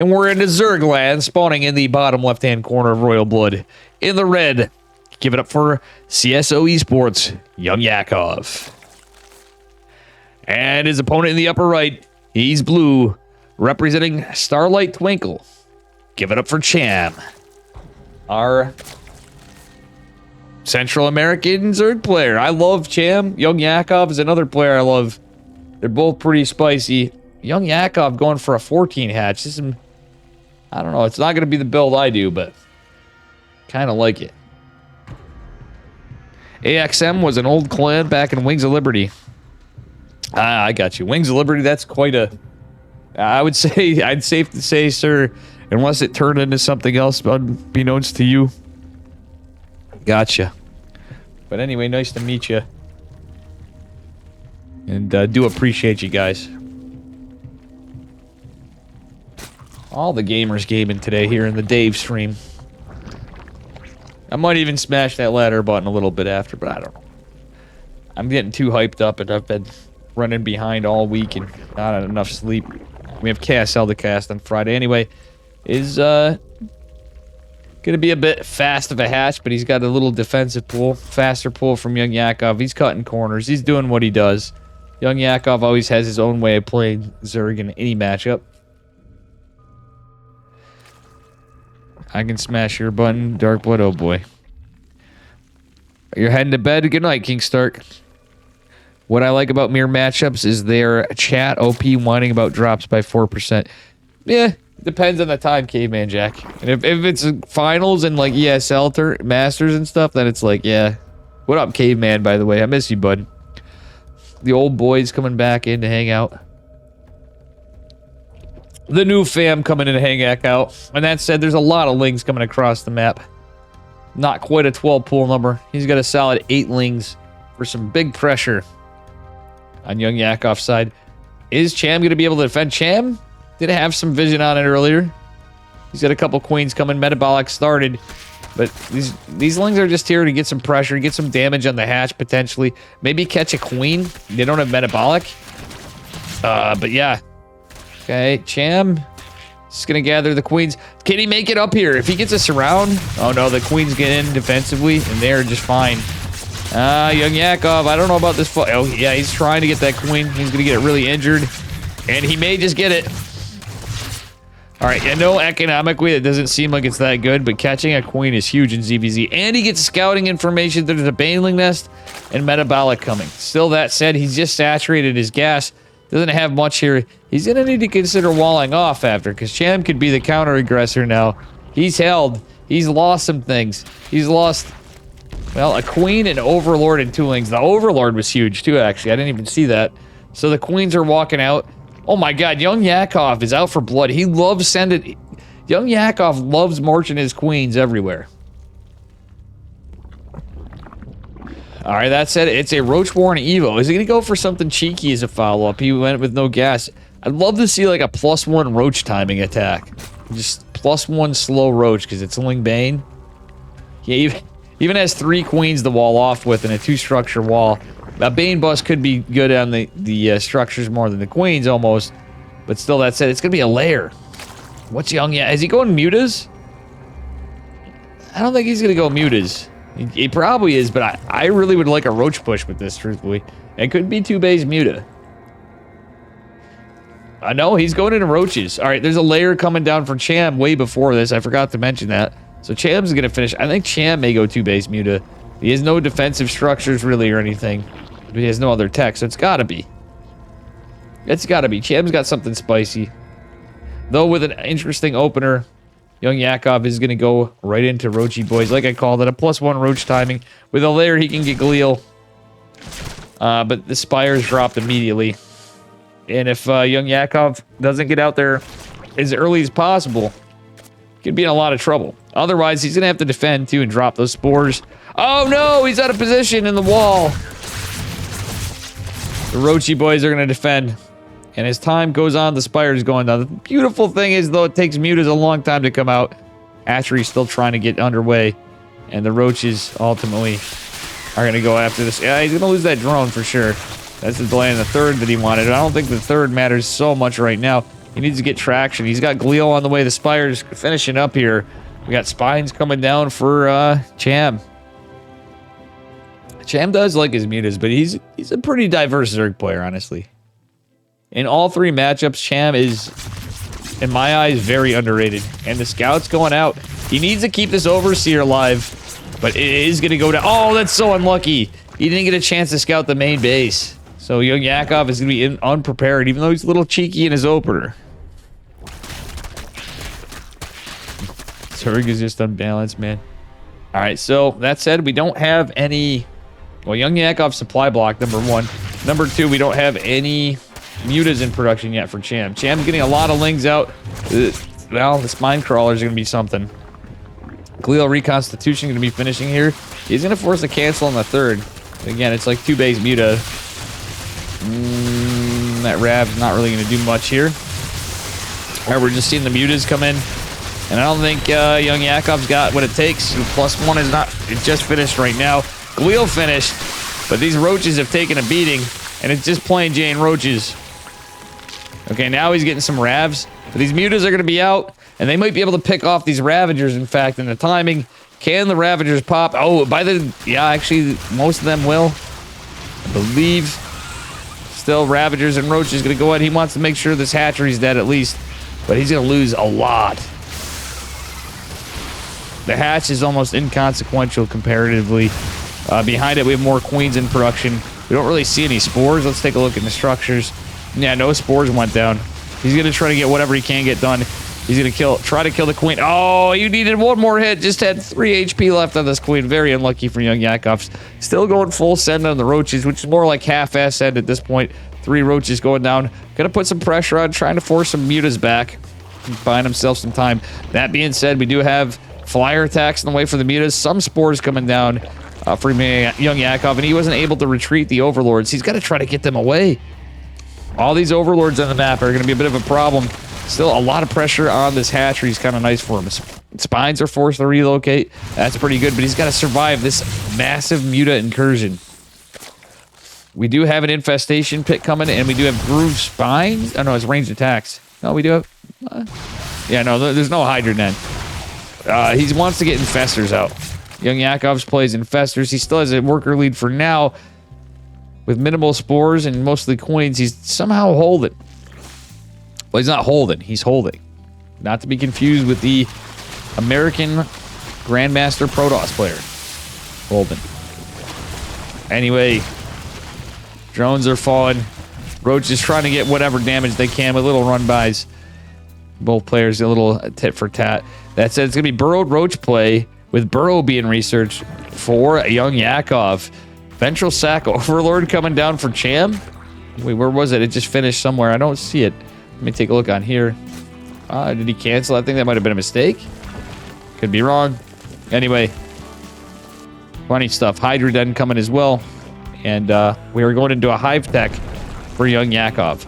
And we're into Zergland, spawning in the bottom left-hand corner of Royal Blood. In the red, give it up for CSO Esports, YoungYakov. And his opponent in the upper right, he's blue, representing Starlight Twinkle. Give it up for Cham. Our Central American Zerg player. I love Cham. YoungYakov is another player I love. They're both pretty spicy. YoungYakov going for a 14 hatch. This is, I don't know. It's not going to be the build I do, but kind of like it. AXM was an old clan back in Wings of Liberty. I got you. Wings of Liberty, that's quite a... I would say, I'd safe to say, sir, unless it turned into something else unbeknownst to you. Gotcha. But anyway, nice to meet you. And do appreciate you guys. All the gamers gaming today here in the Dave stream. I might even smash that ladder button a little bit after, but I don't know. I'm getting too hyped up and I've been running behind all week and not had enough sleep. We have KSL to cast on Friday. Anyway, is gonna be a bit fast of a hatch, but he's got a little defensive pull, faster pull from YoungYakov. He's cutting corners. He's doing what he does. YoungYakov always has his own way of playing Zerg in any matchup. I can smash your button, Dark Blood. Oh boy. You're heading to bed. Good night, King Stark. What I like about mirror matchups is their chat OP whining about drops by 4%. Yeah, depends on the time, Caveman Jack. And if it's finals and like ESL Masters and stuff, then it's like, yeah. What up, Caveman, by the way? I miss you, bud. The old boys coming back in to hang out. The new fam coming in to hang out. And that said, there's a lot of lings coming across the map. Not quite a 12 pool number. He's got a solid 8 lings for some big pressure on YoungYakov's side. Is Cham going to be able to defend? Cham did have some vision on it earlier. He's got a couple queens coming. Metabolic started. But these lings are just here to get some pressure, get some damage on the hatch potentially. Maybe catch a queen. They don't have metabolic. But yeah. Okay, Cham is going to gather the queens. Can he make it up here? If he gets us around... Oh no, the queens get in defensively, and they're just fine. YoungYakov, I don't know about this... Oh yeah, he's trying to get that queen. He's going to get it really injured. And he may just get it. Alright, I know economically it doesn't seem like it's that good, but catching a queen is huge in ZvZ. And he gets scouting information that there's a baneling nest and metabolic coming. Still, that said, he's just saturated his gas. Doesn't have much here. He's going to need to consider walling off after, because Cham could be the counter-aggressor now. He's held. He's lost some things. He's lost, well, a queen, an overlord, and 2 lings. The overlord was huge, too, actually. I didn't even see that. So the queens are walking out. Oh, my God. YoungYakov is out for blood. He loves sending... YoungYakov loves marching his queens everywhere. All right, that said, it's a Roach War and Evo. Is he going to go for something cheeky as a follow-up? He went with no gas. I'd love to see, like, a +1 Roach timing attack. Just +1 slow Roach, because it's Ling Bane. He even has 3 queens to wall off with and a 2-structure wall. A Bane bust could be good on the structures more than the queens, almost. But still, that said, it's going to be a lair. What's is he going mutas? I don't think he's going to go mutas. He probably is, but I really would like a Roach push with this, truthfully. It could be 2 bays muta. No, he's going into Roaches. All right, there's a layer coming down for Cham way before this. I forgot to mention that. So Cham's going to finish. I think Cham may go 2 bays muta. He has no defensive structures, really, or anything. But he has no other tech, so it's got to be. It's got to be. Cham's got something spicy. Though with an interesting opener... YoungYakov is going to go right into Roachy Boys. Like I called it, a +1 Roach timing. With a layer, he can get Galil. But the Spires dropped immediately. And if YoungYakov doesn't get out there as early as possible, he could be in a lot of trouble. Otherwise, he's going to have to defend, too, and drop those spores. Oh, no! He's out of position in the wall. The Roachy Boys are going to defend. And as time goes on, the Spire's going down. The beautiful thing is, though, it takes mutas a long time to come out. Hatchery's still trying to get underway. And the Roaches, ultimately, are going to go after this. Yeah, he's going to lose that drone for sure. That's the delay in the third that he wanted. I don't think the third matters so much right now. He needs to get traction. He's got Glial on the way. The Spire's finishing up here. We got Spines coming down for Cham. Cham does like his mutas, but he's a pretty diverse Zerg player, honestly. In all three matchups, Cham is, in my eyes, very underrated. And the Scout's going out. He needs to keep this Overseer alive, but it is going to go down. Oh, that's so unlucky. He didn't get a chance to scout the main base. So YoungYakov is going to be unprepared, even though he's a little cheeky in his opener. Zerg is just unbalanced, man. All right, so that said, we don't have any... Well, YoungYakov supply block, number one. Number two, we don't have any mutas in production yet for Cham. Cham's getting a lot of lings out. Well, the Spine Crawler is going to be something. Glial Reconstitution going to be finishing here. He's going to force a cancel on the third. Again, it's like 2 base muta. That Rav's not really going to do much here. All right, we're just seeing the mutas come in. And I don't think YoungYakov's got what it takes. +1 is not... It just finished right now. Glial finished, but these roaches have taken a beating, and it's just plain Jane roaches. Okay, now he's getting some Ravs, but these mutas are going to be out, and they might be able to pick off these Ravagers, in fact, in the timing. Can the Ravagers pop? Oh, yeah, actually, most of them will. I believe. Still, Ravagers and roaches going to go in. He wants to make sure this hatchery's dead at least, but he's going to lose a lot. The hatch is almost inconsequential comparatively. Behind it, we have more queens in production. We don't really see any spores. Let's take a look at the structures. Yeah, no spores went down. He's going to try to get whatever he can get done. He's going to try to kill the queen. Oh, you needed one more hit. Just had 3 HP left on this queen. Very unlucky for YoungYakov. Still going full send on the roaches, which is more like half-ass send at this point. 3 roaches going down. Going to put some pressure on, trying to force some mutas back. Buying himself some time. That being said, we do have flyer attacks in the way for the mutas. Some spores coming down. For YoungYakov, and he wasn't able to retreat the overlords. He's got to try to get them away. All these overlords on the map are going to be a bit of a problem. Still a lot of pressure on this hatchery. Is kind of nice for him. Spines are forced to relocate. That's pretty good, but he's got to survive this massive muta incursion. We do have an infestation pit coming, and we do have groove spines. Oh no, it's ranged attacks. No, we do have... yeah, no, there's no Hydra then. He wants to get infestors out. YoungYakov's plays infestors. He still has a worker lead for now. With minimal spores and mostly coins, he's somehow holding. Well, he's not holding. He's holding. Not to be confused with the American Grandmaster Protoss player. Holding. Anyway, drones are falling. Roach is trying to get whatever damage they can with little run-bys. Both players a little tit for tat. That said, it's going to be burrowed roach play, with Burrow being researched for YoungYakov. Ventral Sack Overlord coming down for Cham. Wait, where was it? It just finished somewhere. I don't see it. Let me take a look on here. Did he cancel? I think that might have been a mistake. Could be wrong. Anyway. Funny stuff. Hydra Den coming as well. And we are going into a hive tech for YoungYakov.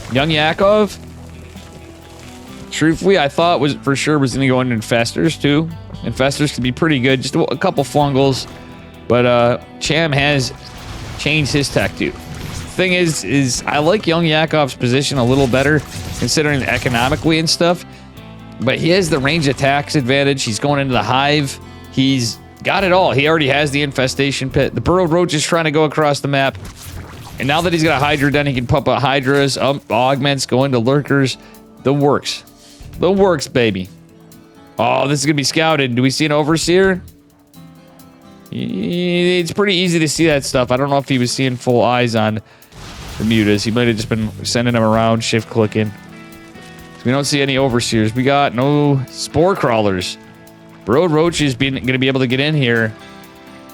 YoungYakov, truthfully, I thought was for sure was going to go into Infestors too. Infestors could be pretty good, just a couple fungals, but Cham has changed his tech too. Thing is I like YoungYakov's position a little better, considering economically and stuff, but he has the range attacks advantage. He's going into the hive. He's got it all. He already has the infestation pit. The burrowed roach is trying to go across the map, and now that he's got a Hydra den, he can pump out Hydras, augments, go into lurkers. The works. The works, baby. Oh, this is going to be scouted. Do we see an Overseer? It's pretty easy to see that stuff. I don't know if he was seeing full eyes on the mutas. He might have just been sending them around, shift clicking. We don't see any Overseers. We got no Spore Crawlers. Burrowed Roach is going to be able to get in here.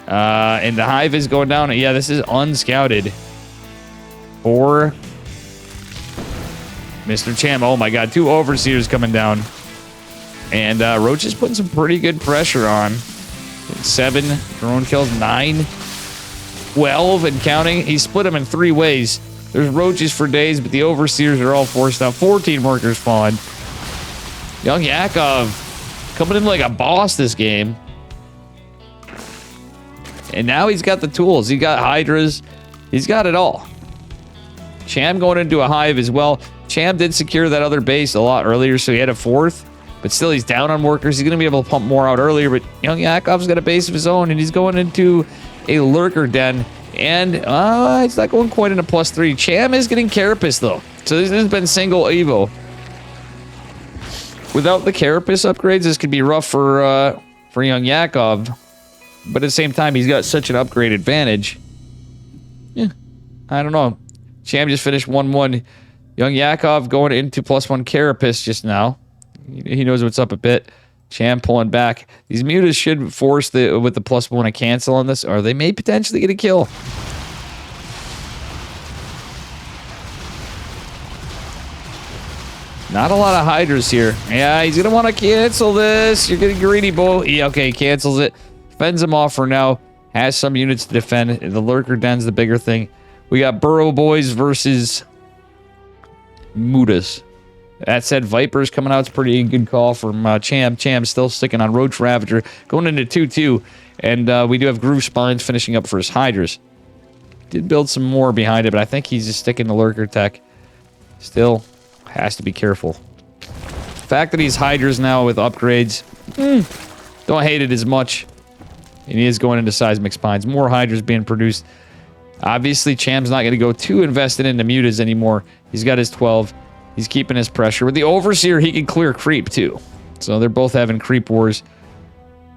And the hive is going down. Yeah, this is unscouted. For Mr. Cham. Oh my god, 2 Overseers coming down. And Roach is putting some pretty good pressure on. 7 drone kills, 9, 12 and counting. He split them in 3 ways. There's roaches for days, but the Overseers are all forced out. 14 workers fallen. YoungYakov coming in like a boss this game. And now he's got the tools. He got Hydras. He's got it all. Cham going into a hive as well. Cham did secure that other base a lot earlier, so he had a fourth. But still, he's down on workers. He's going to be able to pump more out earlier. But YoungYakov's got a base of his own, and he's going into a lurker den. And it's not going quite into +3. Cham is getting Carapace, though. So this has been single Evo. Without the Carapace upgrades, this could be rough for YoungYakov. But at the same time, he's got such an upgrade advantage. Yeah, I don't know. Cham just finished 1-1. YoungYakov going into +1 Carapace just now. He knows what's up a bit. Cham pulling back. These mutas should force with the +1 a cancel on this, or they may potentially get a kill. Not a lot of Hydras here. Yeah, he's going to want to cancel this. You're getting greedy, Bull. Yeah, okay, cancels it. Fends him off for now. Has some units to defend. The lurker den's the bigger thing. We got Burrow Boys versus mutas. That said, Vipers coming out. It's pretty good call from Cham. Cham's still sticking on Roach Ravager. Going into 2-2. And we do have Groove Spines finishing up for his Hydras. Did build some more behind it, but I think he's just sticking to Lurker Tech. Still has to be careful. The fact that he's Hydras now with upgrades, don't hate it as much. And he is going into Seismic Spines. More Hydras being produced. Obviously, Cham's not going to go too invested into mutas anymore. He's got his 12. He's keeping his pressure. With the Overseer, he can clear creep, too. So they're both having creep wars.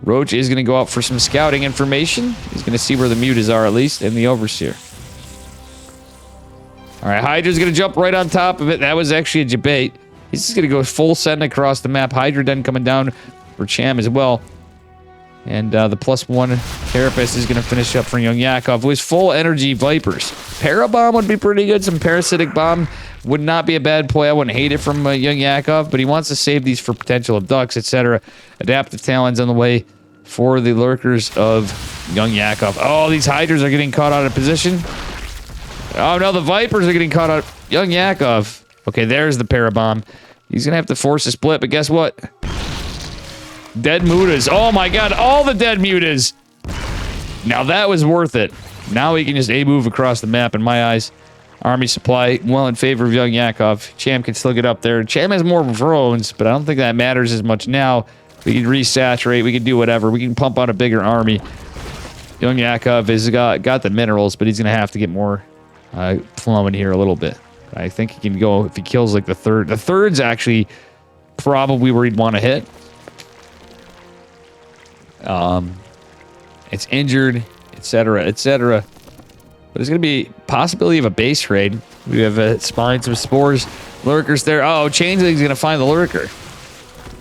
Roach is going to go out for some scouting information. He's going to see where the mutas are, at least, and the Overseer. All right, Hydra's going to jump right on top of it. That was actually a debate. He's just going to go full send across the map. Hydra Den coming down for Cham as well. And the +1 Carapace is going to finish up for YoungYakov with full energy Vipers. Parabomb would be pretty good. Some Parasitic Bomb would not be a bad play. I wouldn't hate it from YoungYakov, but he wants to save these for potential abducts, etc. Adaptive Talons on the way for the lurkers of YoungYakov. Oh, these Hydras are getting caught out of position. Oh, no, the Vipers are getting caught out. YoungYakov. Okay, there's the Parabomb. He's going to have to force a split, but guess what? Dead mutas. Oh my god, all the dead mutas. Now that was worth it. Now he can just A-move across the map in my eyes. Army supply well in favor of YoungYakov. Cham can still get up there. Cham has more drones, but I don't think that matters as much now. We can resaturate. We can do whatever. We can pump out a bigger army. YoungYakov has got the minerals, but he's going to have to get more plumbing here a little bit. I think he can go if he kills like the third. The third's actually probably where he'd want to hit. It's injured, etc., etc. But there's going to be possibility of a base raid. We have Spines of Spores, lurkers there. Oh, Changeling's going to find the lurker.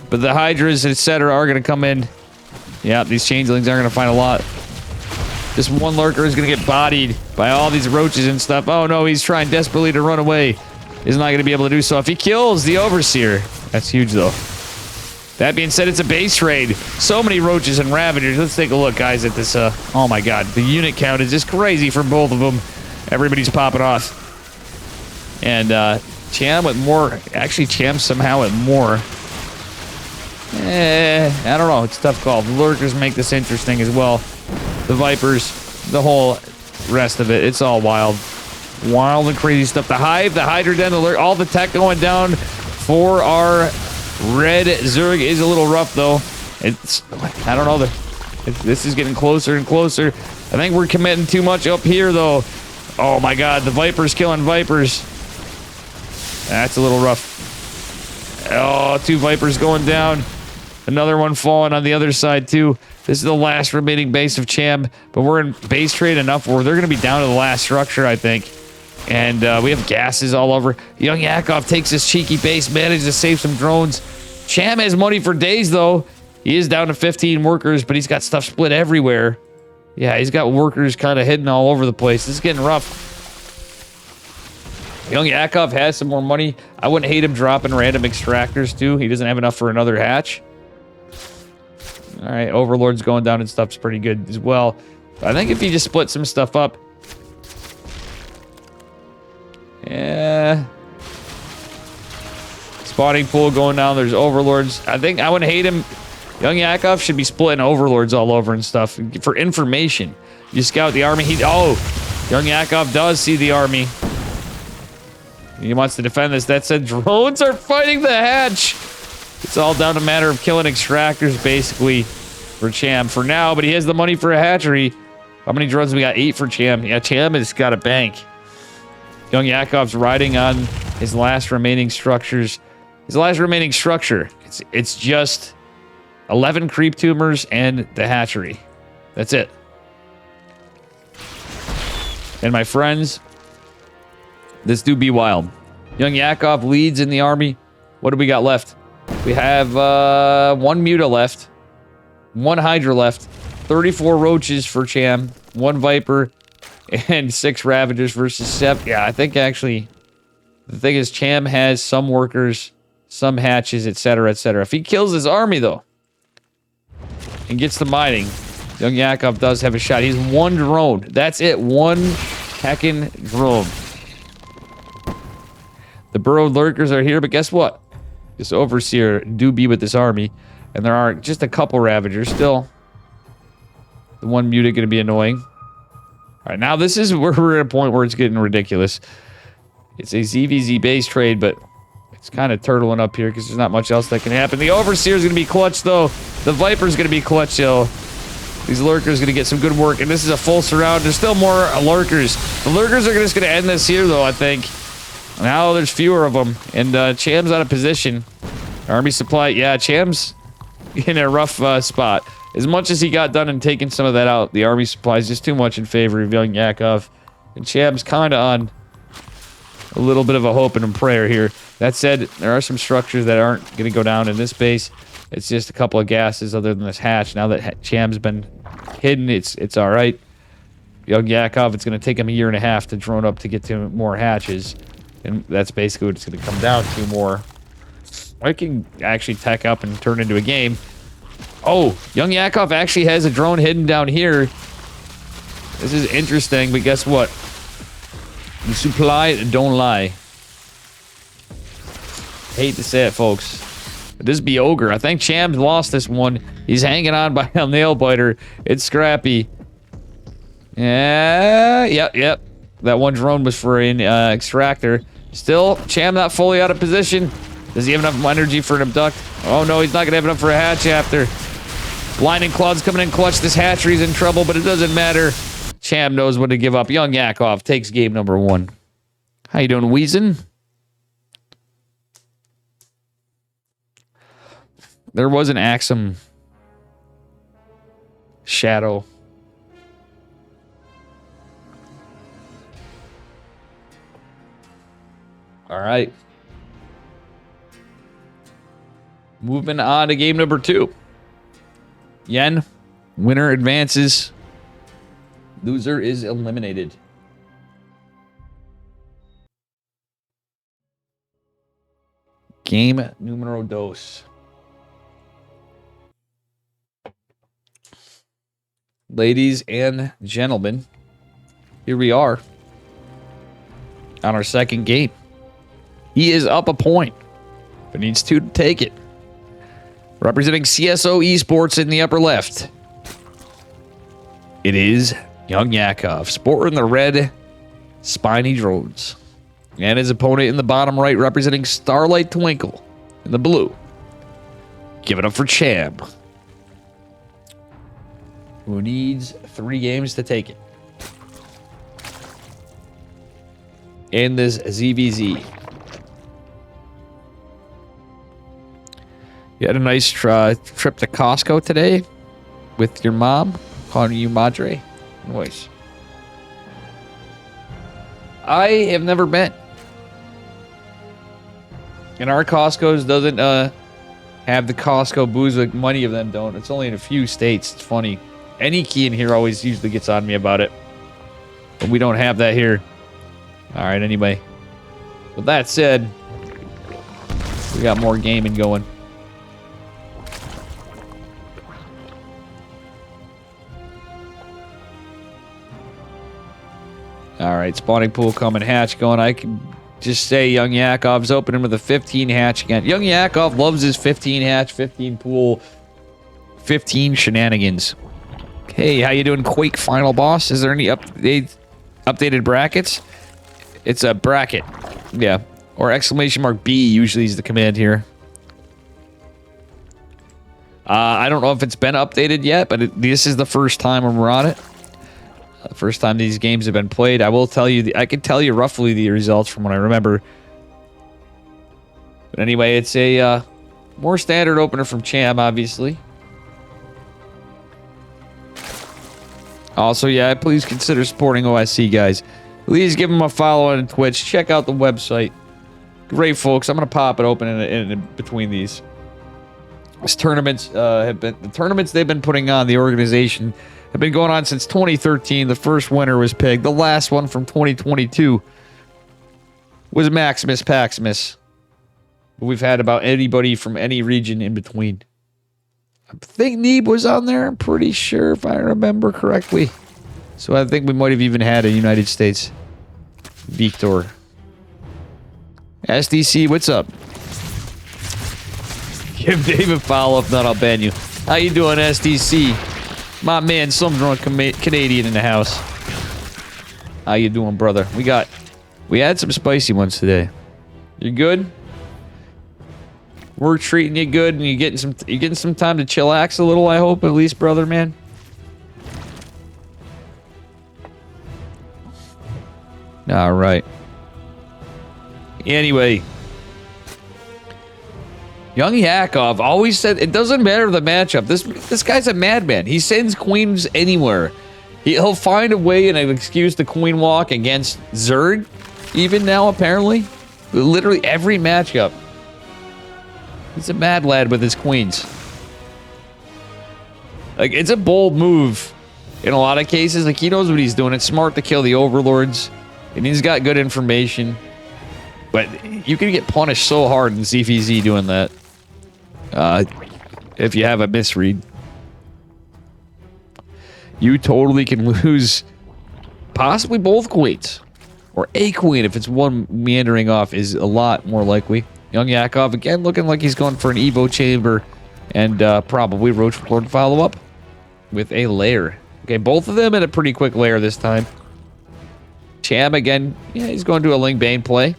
But the Hydras, etc., are going to come in. Yeah, these Changelings are going to find a lot. This one lurker is going to get bodied by all these roaches and stuff. Oh no, he's trying desperately to run away. He's not going to be able to do so. If he kills the Overseer, that's huge though. That being said, it's a base raid. So many roaches and ravagers. Let's take a look, guys, at this. Oh my god, the unit count is just crazy for both of them. Everybody's popping off. And Cham with more. Actually, Cham somehow with more. I don't know. It's a tough call. The lurkers make this interesting as well. The Vipers, the whole rest of it. It's all wild. Wild and crazy stuff. The Hive, the Hydra Den, the all the tech going down for our Red Zerg is a little rough, though. It's, I don't know. This is getting closer and closer. I think we're committing too much up here, though. Oh, my God. The Vipers killing Vipers. That's a little rough. Oh, 2 Vipers going down. Another one falling on the other side, too. This is the last remaining base of Cham, but we're in base trade enough where they're going to be down to the last structure, I think. And we have gases all over. YoungYakov takes this cheeky base, manages to save some drones. Cham has money for days, though. He is down to 15 workers, but he's got stuff split everywhere. Yeah, he's got workers kind of hidden all over the place. This is getting rough. YoungYakov has some more money. I wouldn't hate him dropping random extractors, too. He doesn't have enough for another hatch. All right, Overlord's going down and stuff's pretty good as well. But I think if you just split some stuff up. Yeah. Spawning pool going down. There's Overlords. I think I wouldn't hate him. YoungYakov should be splitting Overlords all over and stuff for information. You scout the army. Oh, YoungYakov does see the army. He wants to defend this. That said, drones are fighting the hatch. It's all down to a matter of killing extractors, basically, for Cham for now. But he has the money for a hatchery. How many drones we got? 8 for Cham. Yeah, Cham has got a bank. YoungYakov's riding on his last remaining structures. His last remaining structure. It's just 11 creep tumors and the hatchery. That's it. And my friends, this do be wild. YoungYakov leads in the army. What do we got left? We have 1 Muta left, 1 Hydra left, 34 Roaches for Cham, 1 Viper, and 6 Ravagers versus 7. Yeah, I think actually, the thing is Cham has some workers, some hatches, etc., etc. If he kills his army, though, and gets the mining, YoungYakov does have a shot. He's 1 drone. That's it. 1 heckin' drone. The burrowed lurkers are here, but guess what? This overseer do be with this army, and there are just a couple Ravagers still. The 1 Muta going to be annoying. All right, now this is where we're at a point where it's getting ridiculous. It's a ZvZ base trade, but it's kind of turtling up here because there's not much else that can happen. The overseer is going to be clutch, though. The Viper's going to be clutch, though. These lurkers going to get some good work, and this is a full surround. There's still more lurkers. The lurkers are just going to end this here, though, I think. Now there's fewer of them, and Cham's out of position. Army supply, yeah, Cham's in a rough spot. As much as he got done and taking some of that out, the army supply is just too much in favor of YoungYakov. And Cham's kind of on a little bit of a hope and a prayer here. That said, there are some structures that aren't going to go down in this base. It's just a couple of gases other than this hatch. Now that Cham's been hidden, it's all right. YoungYakov, it's going to take him a year and a half to drone up to get to more hatches. And that's basically what it's going to come down to more. I can actually tech up and turn into a game. Oh, YoungYakov actually has a drone hidden down here. This is interesting, but guess what? The supply don't lie. Hate to say it, folks. But this be Ogre. I think Cham's lost this one. He's hanging on by a nail biter. It's scrappy. Yeah, yep. That 1 drone was for an extractor. Still, Cham not fully out of position. Does he have enough energy for an abduct? Oh no, he's not going to have enough for a hatch after. Lightning Claw's coming in clutch. This hatchery's in trouble, but it doesn't matter. Cham knows when to give up. YoungYakov takes game number 1. How you doing, Weezin? There was an Axum shadow. All right. Moving on to game number 2. Yen, winner advances. Loser is eliminated. Game numero 2. Ladies and gentlemen, here we are on our second game. He is up a point, but needs 2 to take it. Representing CSO Esports in the upper left, it is YoungYakov, sporting the red spiny drones. And his opponent in the bottom right, representing Starlight Twinkle in the blue. Give it up for Cham, who needs 3 games to take it. And this ZvZ. You had a nice trip to Costco today with your mom, calling you Madre. Nice. I have never been. And our Costco's doesn't have the Costco booze, like many of them don't. It's only in a few states. It's funny. Any key in here always usually gets on me about it. But we don't have that here. Alright, anyway. With that said, we got more gaming going. Alright, spawning pool coming, hatch going. I can just say YoungYakov's opening with a 15 hatch again. YoungYakov loves his 15 hatch, 15 pool, 15 shenanigans. Hey, how you doing, Quake Final Boss? Is there any updated brackets? It's a bracket. Yeah, Or exclamation mark B usually is the command here. I don't know if it's been updated yet, but this is the first time we're on it. First time these games have been played. I will tell you, I can tell you roughly the results from what I remember. But anyway, it's a more standard opener from Cham, obviously. Also, yeah, please consider supporting OSC, guys. Please give them a follow on Twitch. Check out the website. Great, folks. I'm gonna pop it open in between these. These tournaments have been the tournaments they've been putting on. The organization have been going on since 2013. The first winner was Pig. The last one from 2022 was Maximus Paximus. We've had about anybody from any region in between. I think Neeb was on there. I'm pretty sure if I remember correctly. So I think we might have even had a United States Victor. SDC, what's up? Give Dave a follow. If not, I'll ban you. How you doing, SDC? My man, some drunk Canadian in the house. How you doing, brother? We had some spicy ones today. You good? We're treating you good, and you're getting some time to chillax a little. I hope, at least, brother, man. All right. Anyway, YoungYakov always said it doesn't matter the matchup. This guy's a madman. He sends queens anywhere. He'll find a way and an excuse to queen walk against Zerg. Even now, apparently, literally every matchup. He's a mad lad with his queens. Like, it's a bold move in a lot of cases. Like, he knows what he's doing. It's smart to kill the overlords, and he's got good information. But you can get punished so hard in ZvZ doing that. If you have a misread. You totally can lose possibly both queens. Or a queen if it's one meandering off is a lot more likely. YoungYakov again looking like he's going for an Evo chamber. And probably Roach Lord follow up with a lair. Okay, both of them in a pretty quick lair this time. Cham again. Yeah, he's going to a Ling Bane play.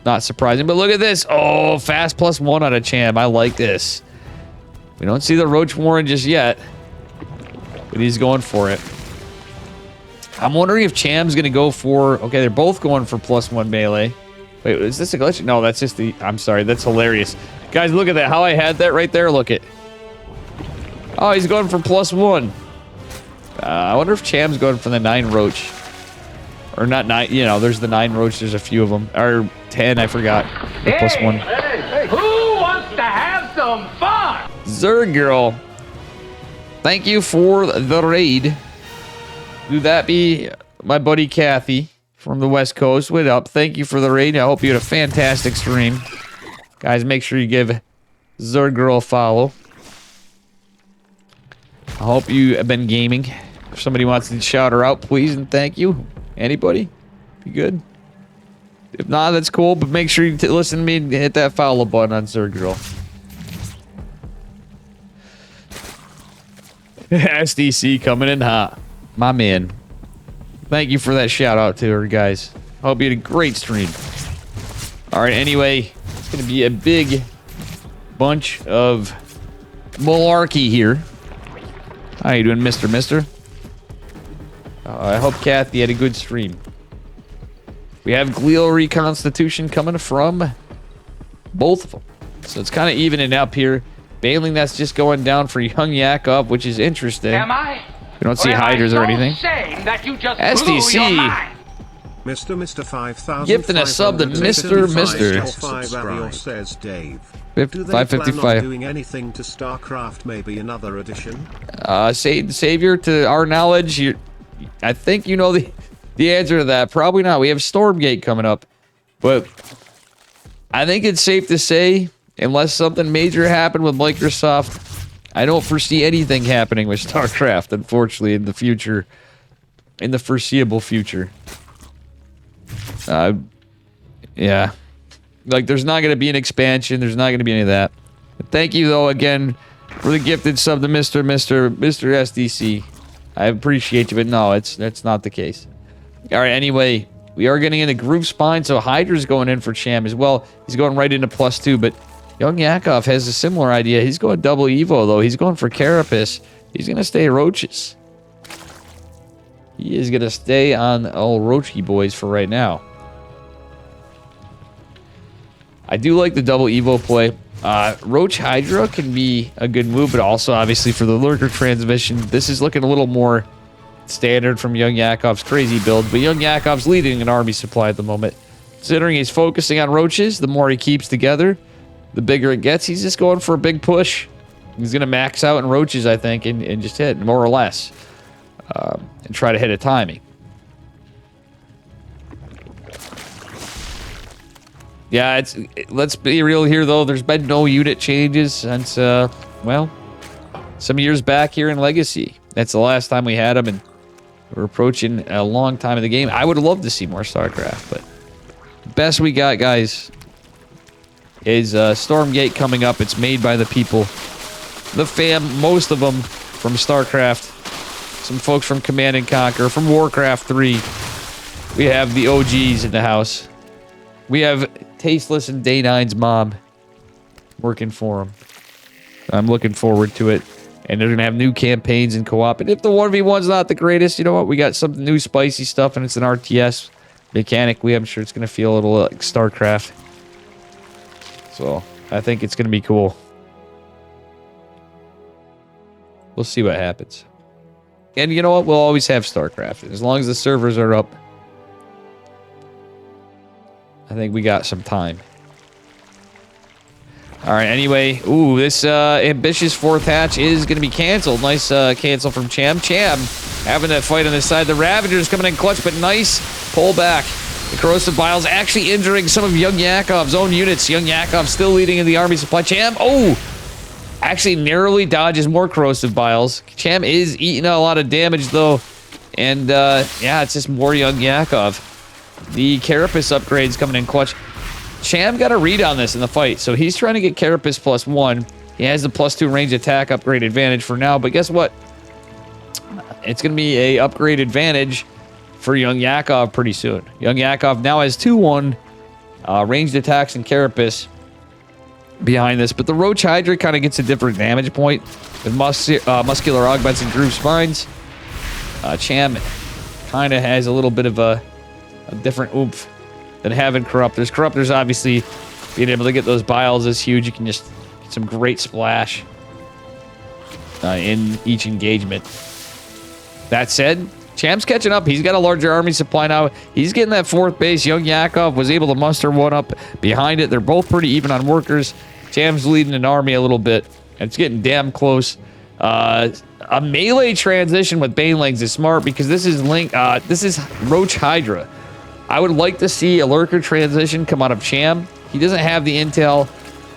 Not surprising, but look at this. Oh, fast +1 out of Cham. I like this. We don't see the Roach Warren just yet, but he's going for it. I'm wondering if Cham's going to go for... Okay, they're both going for +1 melee. Wait, is this a glitch? No, that's just the... I'm sorry, that's hilarious. Guys, look at that. How I had that right there. Look it. Oh, he's going for +1. I wonder if Cham's going for the 9 Roach. Or not 9, you know, there's the 9 Roach, there's a few of them. Or 10, I forgot. The +1. Hey, who wants to have some fun? Zerg Girl, thank you for the raid. Do that be my buddy Kathy from the West Coast? What up? Thank you for the raid. I hope you had a fantastic stream. Guys, make sure you give Zerg Girl a follow. I hope you have been gaming. If somebody wants to shout her out, please and thank you. Anybody? Be good. If not, that's cool, but make sure you listen to me and hit that follow button on Zerg Girl. SDC coming in hot. My man. Thank you for that shout out to her, guys. Hope you had a great stream. Alright, anyway, it's going to be a big bunch of malarkey here. How you doing, Mister? I hope Kathy had a good stream. We have glial reconstitution coming from both of them. So it's kind of evening up here. Bailing that's just going down for YoungYakov, which is interesting. Am I? We don't see hiders or anything. That you just SDC. Mr. 5000 gifting a sub to Mr. says Dave. 555. Doing anything to StarCraft, maybe another edition? Savior, to our knowledge, I think you know the answer to that. Probably not. We have Stormgate coming up. But I think it's safe to say, unless something major happened with Microsoft, I don't foresee anything happening with StarCraft, unfortunately, in the future. In the foreseeable future. Yeah. Like, there's not going to be an expansion. There's not going to be any of that. But thank you, though, again, for the gifted sub to Mr. SDC. I appreciate you, but no, that's not the case. All right, anyway, We are getting into group spine, so Hydra's going in for Cham as well. He's going right into +2, but YoungYakov has a similar idea. He's going double Evo, though. He's going for Carapace. He's going to stay Roaches. He is going to stay on all Roachy boys for right now. I do like the double Evo play. Roach Hydra can be a good move, but also, obviously, for the Lurker transmission, this is looking a little more standard from YoungYakov's crazy build, but YoungYakov's leading an army supply at the moment. Considering he's focusing on Roaches, the more he keeps together, the bigger it gets. He's just going for a big push. He's going to max out in Roaches, I think, and just hit, more or less, and try to hit a timing. Yeah, let's be real here, though. There's been no unit changes since, well, some years back here in Legacy. That's the last time we had them, and we're approaching a long time in the game. I would love to see more StarCraft, but the best we got, guys, is Stormgate coming up. It's made by the people. The fam, most of them from StarCraft. Some folks from Command & Conquer, from Warcraft 3. We have the OGs in the house. We have Tasteless and Day9's mom working for him. I'm looking forward to it. And they're going to have new campaigns and co-op. And if the 1v1's not the greatest, you know what? We got some new spicy stuff, and it's an RTS mechanically. I'm sure it's going to feel a little like StarCraft. So, I think it's going to be cool. We'll see what happens. And you know what? We'll always have StarCraft. As long as the servers are up, I think we got some time. All right, anyway. Ooh, this ambitious fourth hatch is going to be canceled. Nice cancel from Cham. Cham having that fight on this side. The Ravagers coming in clutch, but nice pull back. The Corrosive Biles actually injuring some of YoungYakov's own units. YoungYakov still leading in the army supply. Cham, oh! Actually narrowly dodges more Corrosive Biles. Cham is eating a lot of damage, though. And, yeah, it's just more YoungYakov. The Carapace upgrades coming in clutch. Cham got a read on this in the fight, so he's trying to get Carapace +1. He has the +2 range attack upgrade advantage for now, but guess what? It's going to be a upgrade advantage for YoungYakov pretty soon. YoungYakov now has 2-1 ranged attacks and Carapace behind this, but the Roach Hydra kind of gets a different damage point with muscular augments and groove spines. Cham kind of has a little bit of a different oomph than having Corruptors. Corruptors, obviously, being able to get those Biles is huge. You can just get some great splash in each engagement. That said, Cham's catching up. He's got a larger army supply now. He's getting that fourth base. YoungYakov was able to muster one up behind it. They're both pretty even on workers. Cham's leading an army a little bit. It's getting damn close. A melee transition with Banelings is smart because this is Roach Hydra. I would like to see a Lurker transition come out of Cham. He doesn't have the intel.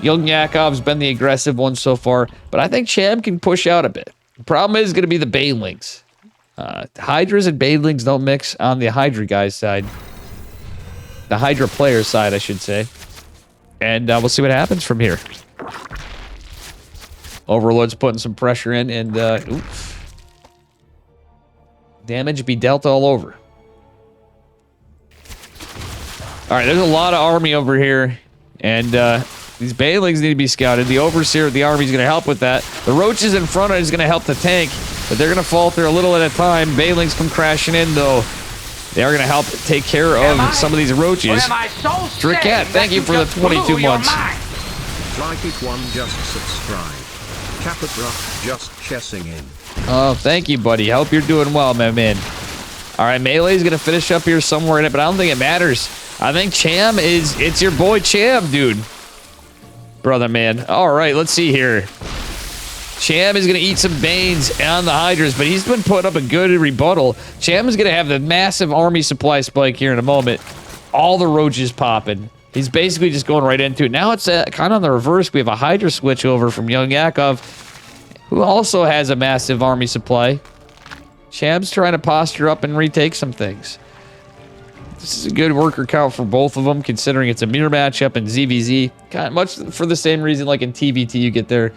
YoungYakov's been the aggressive one so far, but I think Cham can push out a bit. The problem is going to be the Banelings. Hydras and Banelings don't mix on the Hydra guy's side. The Hydra player's side, I should say. And we'll see what happens from here. Overlord's putting some pressure in, and oof. Damage be dealt all over. All right, there's a lot of army over here, and these Banelings need to be scouted. The Overseer of the army is going to help with that. The Roaches in front is going to help the tank, but they're going to falter a little at a time. Banelings come crashing in, though. They are going to help take care of some of these Roaches. Dricat, thank you for the 22 months. Like it one, just subscribe. Capit just chessing in. Oh, thank you, buddy. Hope you're doing well, my man. All right, Melee's going to finish up here somewhere in it, but I don't think it matters. I think Cham it's your boy Cham, dude. Brother, man. All right, let's see here. Cham is going to eat some Banes on the Hydras, but he's been putting up a good rebuttal. Cham is going to have the massive army supply spike here in a moment. All the Roaches popping. He's basically just going right into it. Now it's kind of on the reverse. We have a Hydra switch over from YoungYakov, who also has a massive army supply. Cham's trying to posture up and retake some things. This is a good worker count for both of them, considering it's a mirror matchup in ZvZ. Kind of much for the same reason like in TVT you get there.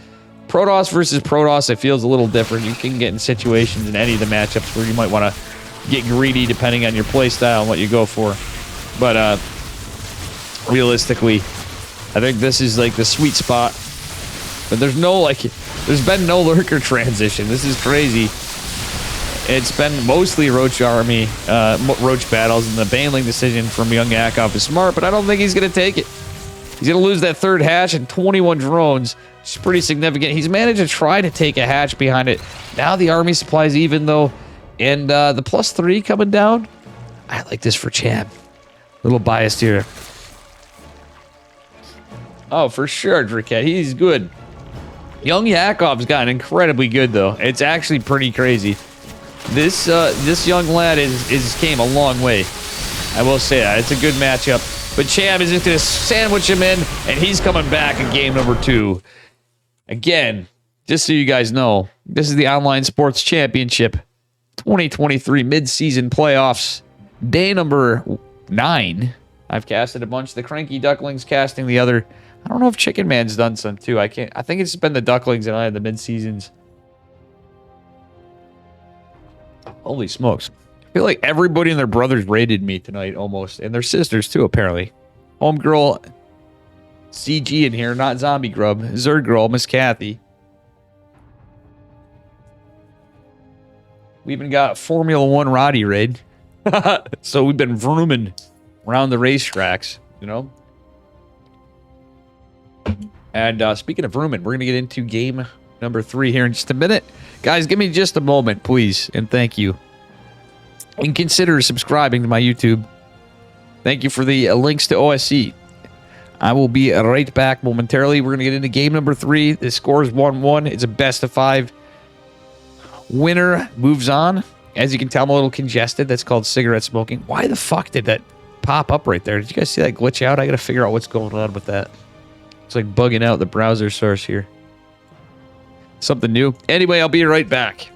Protoss versus Protoss, it feels a little different. You can get in situations in any of the matchups where you might want to get greedy depending on your playstyle and what you go for. But realistically, I think this is like the sweet spot. But there's been no lurker transition. This is crazy. It's been mostly Roach Army, Roach battles, and the Baneling decision from YoungYakov is smart, but I don't think he's going to take it. He's going to lose that third hatch and 21 drones, which is pretty significant. He's managed to try to take a hatch behind it. Now the army supply's even, though, and the +3 coming down. I like this for Cham. Little biased here. Oh, for sure, Dricket. He's good. YoungYakov's gotten incredibly good, though. It's actually pretty crazy. This young lad is came a long way. I will say that. It's a good matchup. But Cham is just going to sandwich him in, and he's coming back in game number 2. Again, just so you guys know, this is the Online Sports Championship 2023 mid-season playoffs. Day number 9. I've casted a bunch. The Cranky Ducklings casting the other. I don't know if Chicken Man's done some too. I think it's been the Ducklings and I had the mid-seasons. Holy smokes. I feel like everybody and their brothers raided me tonight almost. And their sisters too, apparently. Homegirl CG in here, not Zombie Grub. Zerd Girl, Miss Kathy. We even got Formula 1 Roddy raid. So we've been vrooming around the racetracks, you know? And speaking of vrooming, we're going to get into game number 3 here in just a minute. Guys, give me just a moment, please, and thank you. And consider subscribing to my YouTube. Thank you for the links to OSC. I will be right back momentarily. We're going to get into game number 3. The score is 1-1. It's a best of 5. Winner moves on. As you can tell, I'm a little congested. That's called cigarette smoking. Why the fuck did that pop up right there? Did you guys see that glitch out? I got to figure out what's going on with that. It's like bugging out the browser source here. Something new. Anyway, I'll be right back.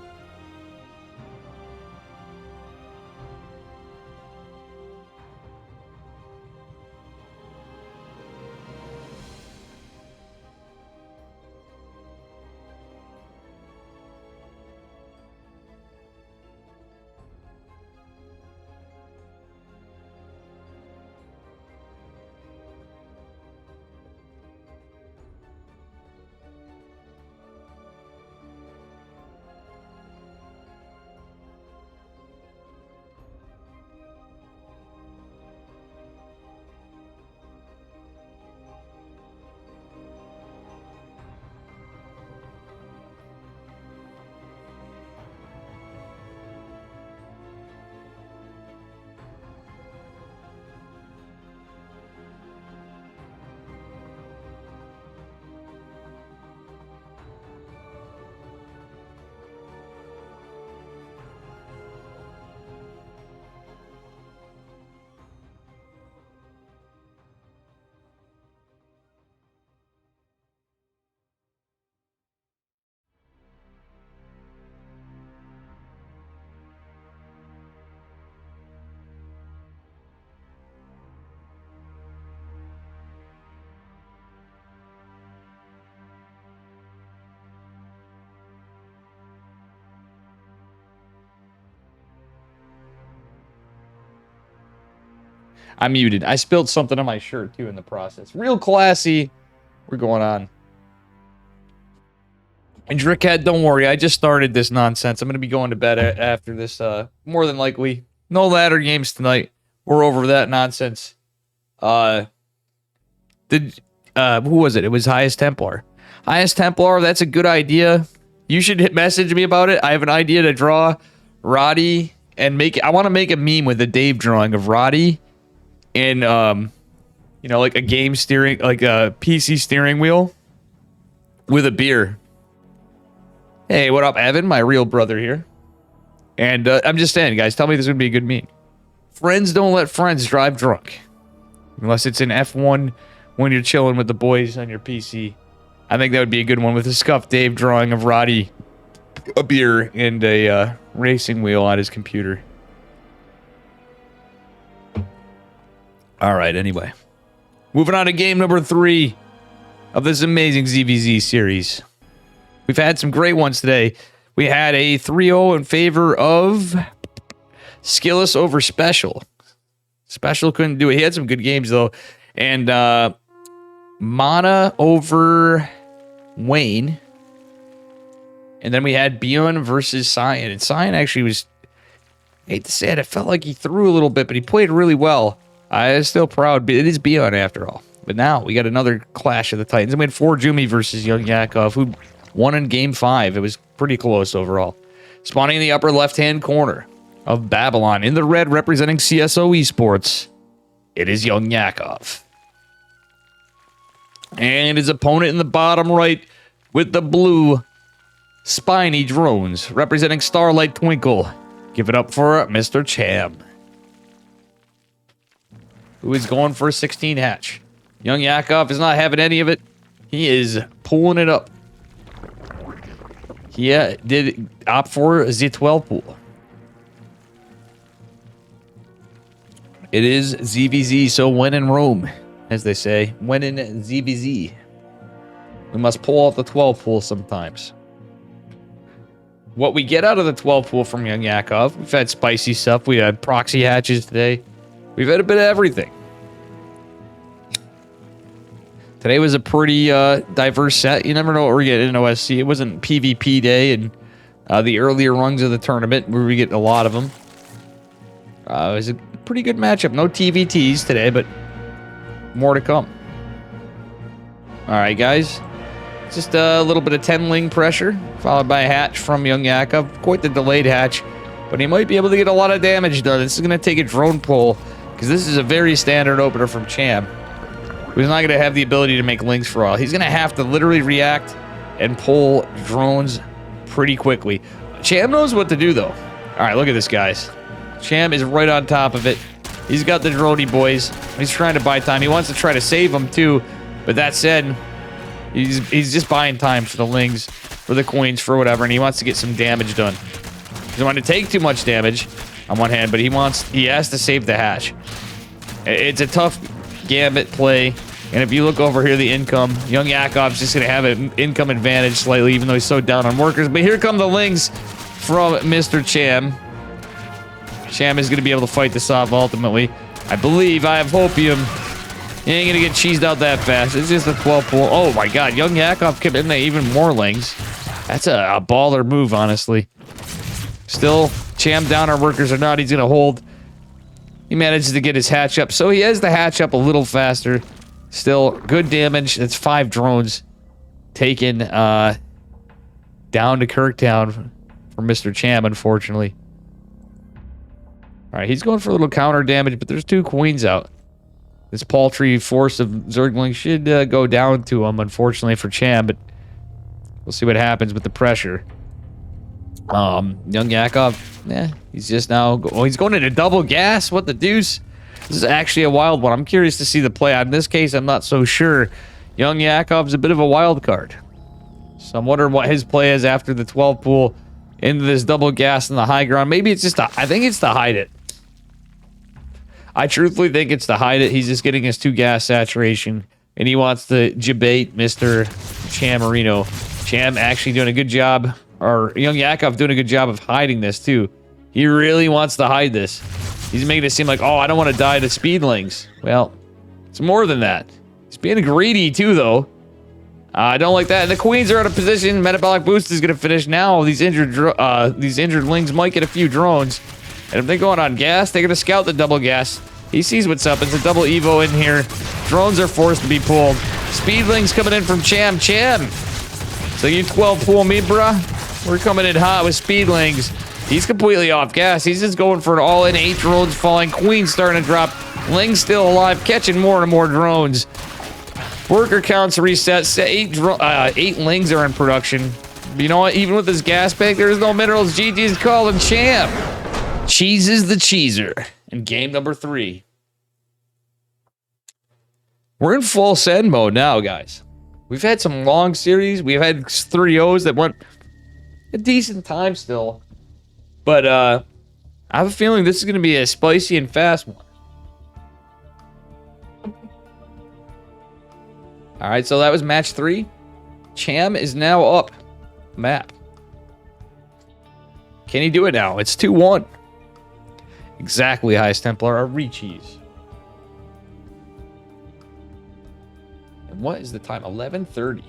I'm muted. I spilled something on my shirt, too, in the process. Real classy. We're going on. And Drickhead, don't worry. I just started this nonsense. I'm going to be going to bed after this, more than likely. No ladder games tonight. We're over that nonsense. Who was it? It was Highest Templar. Highest Templar, that's a good idea. You should message me about it. I have an idea to draw Roddy and I want to make a meme with a Dave drawing of Roddy in, you know, like a game steering, like a PC steering wheel with a beer. Hey, what up, Evan? My real brother here. And I'm just saying, guys, tell me this would be a good meme. Friends don't let friends drive drunk. Unless it's in F1 when you're chilling with the boys on your PC. I think that would be a good one with a scuffed Dave drawing of Roddy, a beer, and a racing wheel on his computer. All right, anyway. Moving on to game number 3 of this amazing ZvZ series. We've had some great ones today. We had a 3-0 in favor of Skillless over Special. Special couldn't do it. He had some good games, though. And Mana over Wayne. And then we had Bjorn versus Cyan. And Cyan actually was, I hate to say it, I felt like he threw a little bit, but he played really well. I was still proud, but it is Bjorn after all. But now we got another clash of the Titans. And we had 4Jumi versus YoungYakov, who won in Game 5. It was pretty close overall. Spawning in the upper left-hand corner of Babylon, in the red representing CSO Esports, it is YoungYakov. And his opponent in the bottom right with the blue spiny drones representing Starlight Twinkle. Give it up for Mr. Cham, who is going for a 16 hatch. YoungYakov is not having any of it. He is pulling it up. He did opt for a Z12 pool. It is ZvZ, so when in Rome, as they say, when in ZvZ, we must pull out the 12 pool sometimes. What we get out of the 12 pool from YoungYakov, we've had spicy stuff. We had proxy hatches today. We've had a bit of everything. Today was a pretty diverse set. You never know what we're getting in OSC. It wasn't PvP day and the earlier rungs of the tournament where we get a lot of them. It was a pretty good matchup. No TVTs today, but more to come. All right, guys. Just a little bit of 10-ling pressure, followed by a hatch from YoungYakov. Quite the delayed hatch, but he might be able to get a lot of damage done. This is going to take a drone pull, because this is a very standard opener from Cham. He's not going to have the ability to make lings for all. He's going to have to literally react and pull drones pretty quickly. Cham knows what to do, though. All right, look at this, guys. Cham is right on top of it. He's got the droney boys. He's trying to buy time. He wants to try to save them, too. But that said, he's just buying time for the lings, for the coins, for whatever, and he wants to get some damage done. He doesn't want to take too much damage on one hand, but he has to save the hatch. It's a tough gambit play. And if you look over here, the income, YoungYakov's just going to have an income advantage slightly, even though he's so down on workers. But here come the lings from Mr. Cham. Cham is going to be able to fight this off ultimately. I believe, I have hopium. He ain't going to get cheesed out that fast. It's just a 12 pool. Oh my god, YoungYakov kept in there even more lings. That's a baller move, honestly. Still, Cham down on workers or not, he's going to hold. He manages to get his hatch up. So he has the hatch up a little faster. Still, good damage. That's 5 drones taken down to Kirktown for Mr. Cham, unfortunately. All right, he's going for a little counter damage, but there's 2 queens out. This paltry force of Zergling should go down to him, unfortunately, for Cham, but we'll see what happens with the pressure. YoungYakov, he's just now... Oh, he's going into double gas? What the deuce? This is actually a wild one. I'm curious to see the play. In this case, I'm not so sure. YoungYakov's a bit of a wild card. So I'm wondering what his play is after the 12 pool into this double gas in the high ground. Maybe it's just I think it's to hide it. I truthfully think it's to hide it. He's just getting his 2 gas saturation, and he wants to debate Mr. Chamarino. Cham actually doing a good job, or YoungYakov doing a good job of hiding this, too. He really wants to hide this. He's making it seem like, oh, I don't want to die to speedlings. Well, it's more than that. He's being greedy, too, though. I don't like that. And the queens are out of position. Metabolic boost is going to finish now. These injured lings might get a few drones. And if they're going on gas, they're going to scout the double gas. He sees what's up. It's a double Evo in here. Drones are forced to be pulled. Speedlings coming in from Cham. So you 12 pool me, bruh? We're coming in hot with speedlings. He's completely off gas. He's just going for an all-in. 8 drones falling. Queen starting to drop. Ling's still alive, catching more and more drones. Worker counts reset. 8 lings are in production. But you know what? Even with this gas pack, there's no minerals. GG's calling Cham. Cheeses the cheeser in game number 3. We're in full send mode now, guys. We've had some long series. We've had 3-0s that went a decent time still. But I have a feeling this is going to be a spicy and fast one. All right, so that was match 3. Cham is now up map. Can he do it now? It's 2-1. Exactly, highest Templar, a Reechies. And what is the time? 11:30.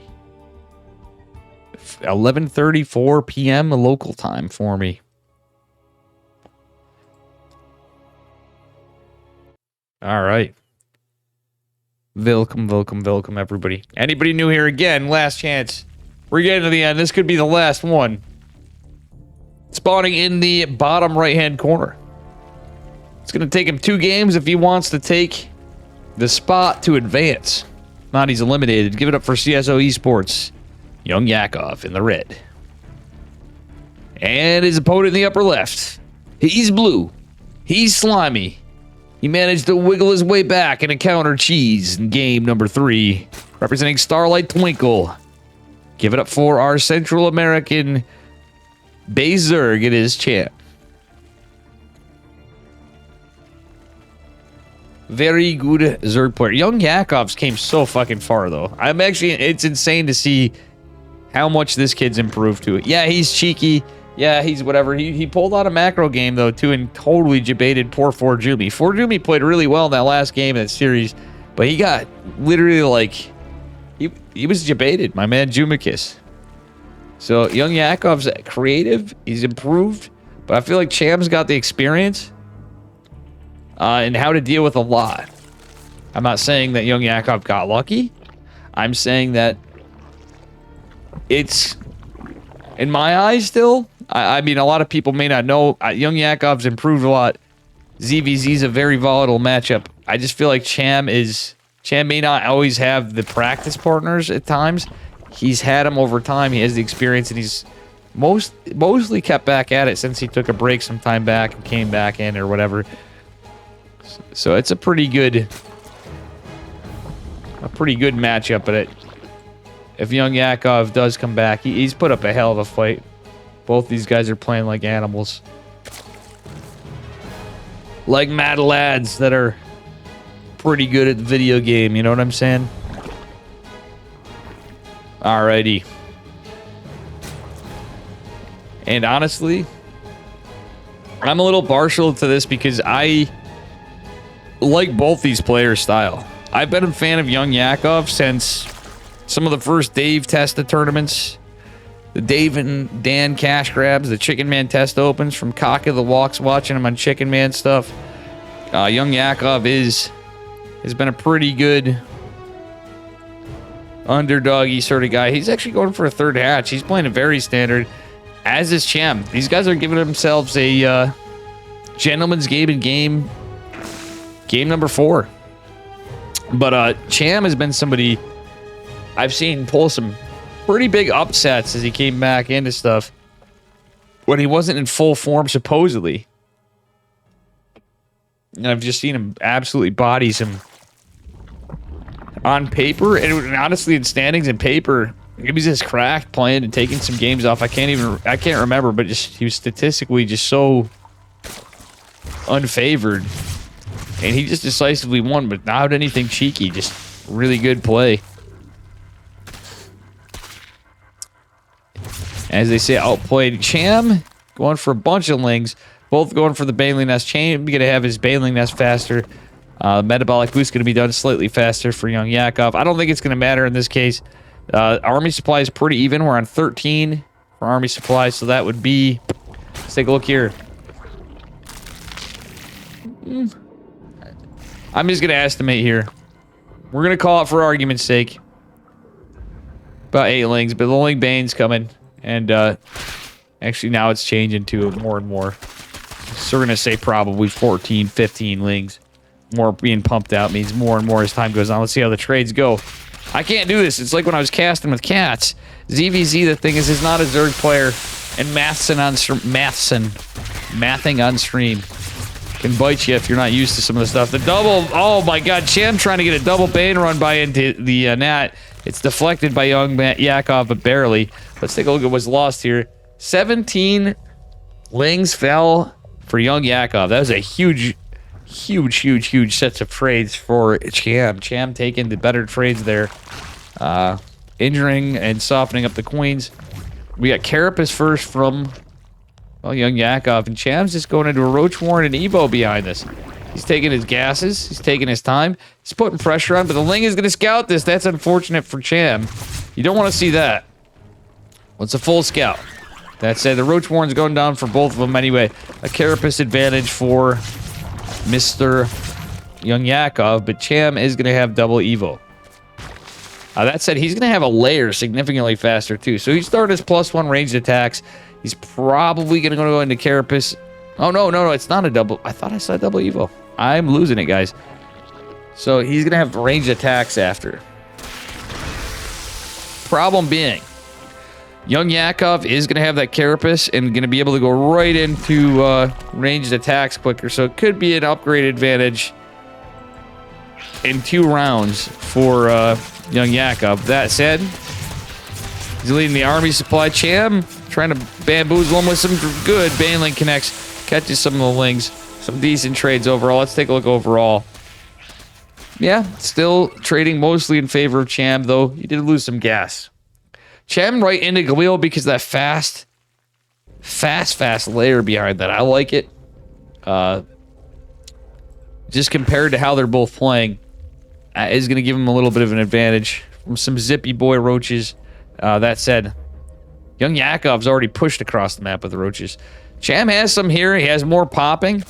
11:34 p.m. local time for me. All right. Welcome, everybody. Anybody new here again? Last chance. We're getting to the end. This could be the last one. Spawning in the bottom right-hand corner. It's going to take him 2 games if he wants to take the spot to advance. Not he's eliminated. Give it up for CSO Esports. YoungYakov in the red. And his opponent in the upper left. He's blue. He's slimy. He managed to wiggle his way back and encounter Cheese in game number 3. Representing Starlight Twinkle. Give it up for our Central American Bezerg. It is Cham. Very good Zerg player. YoungYakov's came so fucking far, though. It's insane to see how much this kid's improved to it. Yeah, he's cheeky. Yeah, he's whatever. He pulled out a macro game, though, too, and totally debated poor Forjumi. Forjumi played really well in that last game in that series, but he got literally, like, he was debated, my man Jumikis. So, YoungYakov's creative. He's improved, but I feel like Cham's got the experience and how to deal with a lot. I'm not saying that YoungYakov got lucky. I'm saying that it's, in my eyes still, I mean, a lot of people may not know, YoungYakov's improved a lot. ZvZ's a very volatile matchup. I just feel like Cham may not always have the practice partners at times. He's had them over time. He has the experience, and he's mostly kept back at it since he took a break some time back and came back in or whatever. So it's a pretty good matchup. But if YoungYakov does come back, he's put up a hell of a fight. Both these guys are playing like animals, like mad lads that are pretty good at the video game. You know what I'm saying? Alrighty. And honestly, I'm a little partial to this because I like both these players' style. I've been a fan of YoungYakov since some of the first Dave Testa tournaments. The Dave and Dan cash grabs, the Chicken Man test opens from Kaka the Walks, watching him on Chicken Man stuff. YoungYakov has been a pretty good underdoggy sort of guy. He's actually going for a third hatch. He's playing a very standard, as is Cham. These guys are giving themselves a gentleman's game in game number 4. But Cham has been somebody I've seen pull some pretty big upsets as he came back into stuff when he wasn't in full form, supposedly. And I've just seen him absolutely bodies him on paper, and honestly in standings and paper, he was just cracked playing and taking some games off. I can't remember, but just he was statistically just so unfavored, and he just decisively won, but not anything cheeky. Just really good play. As they say, outplayed. Cham going for a bunch of lings, both going for the Baneling Nest. Cham going to have his Baneling Nest faster. Metabolic boost going to be done slightly faster for YoungYakov. I don't think it's going to matter in this case. Army supply is pretty even. We're on 13 for army supply, so that would be... Let's take a look here. I'm just going to estimate here. We're going to call it for argument's sake about 8 lings, but the Ling Bane's coming. And actually now it's changing to more and more. So we're going to say probably 14, 15 lings. More being pumped out means more and more as time goes on. Let's see how the trades go. I can't do this. It's like when I was casting with cats. ZvZ, the thing is not a Zerg player. And mathing on stream can bite you if you're not used to some of the stuff. The double, oh my god, Cham trying to get a double Bane run by into the Nat. It's deflected by YoungYakov, but barely. Let's take a look at what's lost here. 17 lings fell for YoungYakov. That was a huge sets of trades for Cham. Cham taking the better trades there. Injuring and softening up the queens. We got Carapace first from Well, YoungYakov and Cham's just going into a Roach Warren and Evo behind this. He's taking his gases. He's taking his time. He's putting pressure on, but the Ling is going to scout this. That's unfortunate for Cham. You don't want to see that. Well, it's a full scout. That said, the Roach Warren's going down for both of them anyway. A carapace advantage for Mr. YoungYakov, but Cham is going to have double Evo. That said, he's going to have a layer significantly faster too. So he's starting his +1 ranged attacks. He's probably going to go into carapace. Oh, no, it's not a double. I thought I saw double Evo. I'm losing it, guys. So he's going to have ranged attacks after. Problem being, YoungYakov is going to have that carapace and going to be able to go right into ranged attacks quicker. So it could be an upgrade advantage in 2 rounds for YoungYakov. That said, he's leading the army supply. Cham trying to bamboozle him with some good Baneling connects. Catches some of the Lings. Some decent trades overall. Let's take a look overall. Yeah, still trading mostly in favor of Cham, though he did lose some gas. Cham right into Galil because that fast layer behind that. I like it. Just compared to how they're both playing, is going to give him a little bit of an advantage from some zippy boy roaches. That said, YoungYakov's already pushed across the map with the roaches. Cham has some here. He has more popping.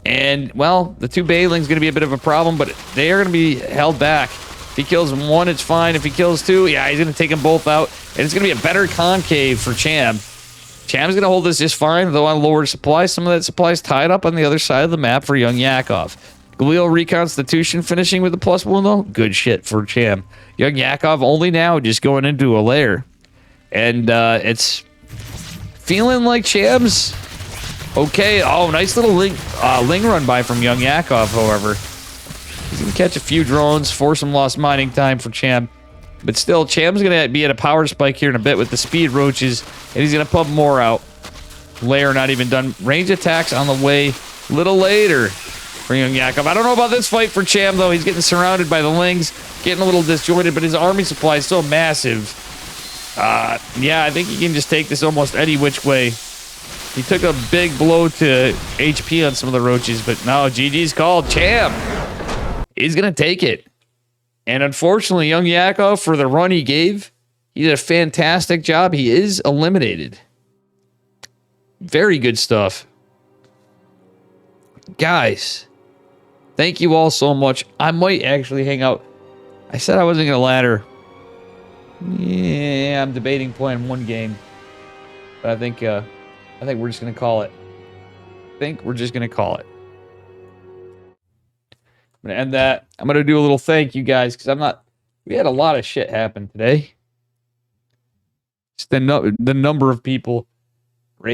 And, well, the 2 Baneling's going to be a bit of a problem, but they are going to be held back. If he kills 1, it's fine. If he kills 2, yeah, he's going to take them both out. And it's going to be a better concave for Cham. Cham's going to hold this just fine, though on lower supply. Some of that supply is tied up on the other side of the map for YoungYakov. Galil Reconstitution finishing with a +1, though. Good shit for Cham. YoungYakov only now just going into a lair. And it's feeling like Cham's okay. Oh, nice little Ling run by from YoungYakov, however. He's going to catch a few drones, force some lost mining time for Cham. But still, Cham's going to be at a power spike here in a bit with the speed roaches, and he's going to pump more out. Lair not even done. Range attacks on the way a little later for YoungYakov. I don't know about this fight for Cham, though. He's getting surrounded by the Lings, getting a little disjointed, but his army supply is so massive. Yeah, I think he can just take this almost any which way. He took a big blow to HP on some of the roaches, but no, GG's called. Cham is going to take it. And unfortunately, YoungYakov, for the run he gave, he did a fantastic job. He is eliminated. Very good stuff. Guys, thank you all so much. I might actually hang out. I said I wasn't going to ladder. Yeah, I'm debating playing 1 game. But I think we're just going to call it. I'm going to end that. I'm going to do a little thank you guys because we had a lot of shit happen today. Just the number of people